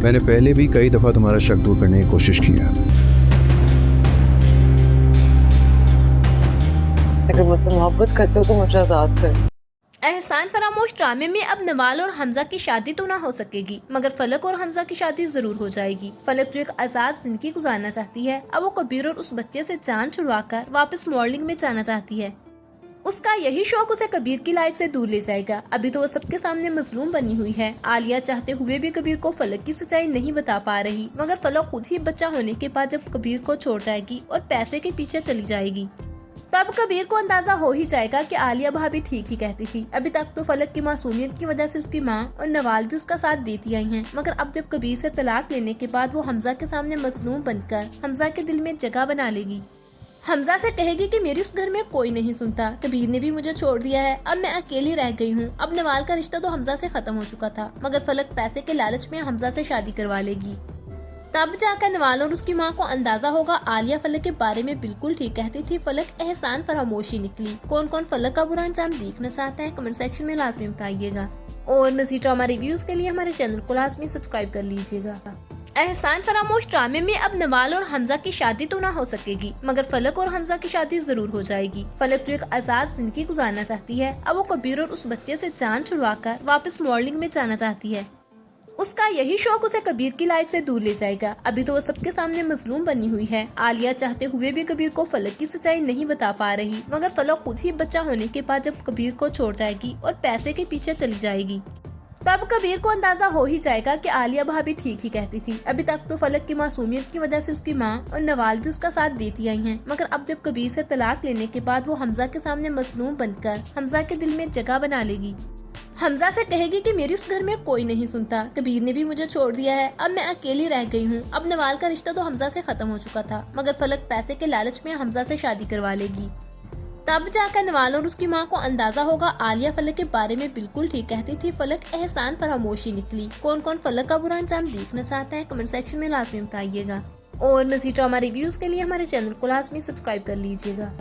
मैंने पहले भी कई दफ़ा तुम्हारा शक दूर करने की कोशिश की है। अगर मुझसे मोहब्बत करते हो तो मुझे आज़ाद कर। एहसान फरामोश ड्रामे में अब नवाल और हमजा की शादी तो ना हो सकेगी, मगर फलक और हमजा की शादी जरूर हो जाएगी। फलक जो एक आजाद जिंदगी गुजारना चाहती है, अब वो कबीर और उस बच्चे से जान छुड़वाकर वापस मॉडलिंग में जाना चाहती है। उसका यही शौक उसे कबीर की लाइफ से दूर ले जाएगा। अभी तो वो सबके सामने मजलूम बनी हुई है। आलिया चाहते हुए भी कबीर को फलक की सच्चाई नहीं बता पा रही, मगर फलक खुद ही बच्चा होने के बाद जब कबीर को छोड़ जाएगी और पैसे के पीछे चली जाएगी, तब कबीर को अंदाजा हो ही जाएगा कि आलिया भाभी ठीक ही कहती थी। अभी तक तो फलक की मासूमियत की वजह से उसकी माँ और नवाल भी उसका साथ देती आई हैं, मगर अब जब कबीर से तलाक लेने के बाद वो हमजा के सामने मजलूम बनकर हमजा के दिल में जगह बना लेगी। हमजा से कहेगी कि मेरी उस घर में कोई नहीं सुनता, कबीर ने भी मुझे छोड़ दिया है, अब मैं अकेली रह गई हूँ। अब नवाल का रिश्ता तो हमजा से खत्म हो चुका था, मगर फलक पैसे के लालच में हमजा से शादी करवा लेगी। तब जाकर नवाल और उसकी माँ को अंदाजा होगा आलिया फलक के बारे में बिल्कुल ठीक कहती थी। फलक एहसान फरामोशी निकली। कौन कौन फलक का बुरा अंजाम देखना चाहता है कमेंट सेक्शन में लाजमी बताइएगा, और मज़ीद ड्रामा रिव्यूज के लिए हमारे चैनल को लाजमी सब्सक्राइब कर लीजिएगा। एहसान फरामोश ड्रामे में अब नवाल और हमजा की शादी तो ना हो सकेगी, मगर फलक और हमजा की शादी जरूर हो जाएगी। फलक जो एक आजाद जिंदगी गुजारना चाहती है, अब वो कबीर और उस बच्चे से जान छुड़वाकर वापस मॉडलिंग में जाना चाहती है। उसका यही शौक उसे कबीर की लाइफ से दूर ले जाएगा। अभी तो वो सबके सामने मजलूम बनी हुई है। आलिया चाहते हुए भी कबीर को फलक की सच्चाई नहीं बता पा रही, मगर फलक खुद ही बच्चा होने के बाद जब कबीर को छोड़ जाएगी और पैसे के पीछे चली जाएगी, तब कबीर को अंदाजा हो ही जाएगा कि आलिया भाभी ठीक ही कहती थी। अभी तक तो फलक की मासूमियत की वजह से उसकी माँ और नवाल भी उसका साथ देती आई हैं, मगर अब जब कबीर से तलाक लेने के बाद वो हमजा के सामने मजलूम बनकर हमजा के दिल में जगह बना लेगी। हमजा से कहेगी कि मेरी उस घर में कोई नहीं सुनता, कबीर ने भी मुझे छोड़ दिया है, अब मैं अकेली रह गई हूँ। अब नवाल का रिश्ता तो हमजा से खत्म हो चुका था, मगर फलक पैसे के लालच में हमजा से शादी करवा लेगी। तब जाकर नवाल और उसकी माँ को अंदाजा होगा आलिया फलक के बारे में बिल्कुल ठीक कहती थी। फलक एहसान फरामोशी निकली। कौन कौन फलक का बुरा अंजाम देखना चाहता है कमेंट सेक्शन में लाजमी बताइएगा, और मज़ीद ड्रामा रिव्यूज के लिए हमारे चैनल को लाजमी सब्सक्राइब कर लीजिएगा।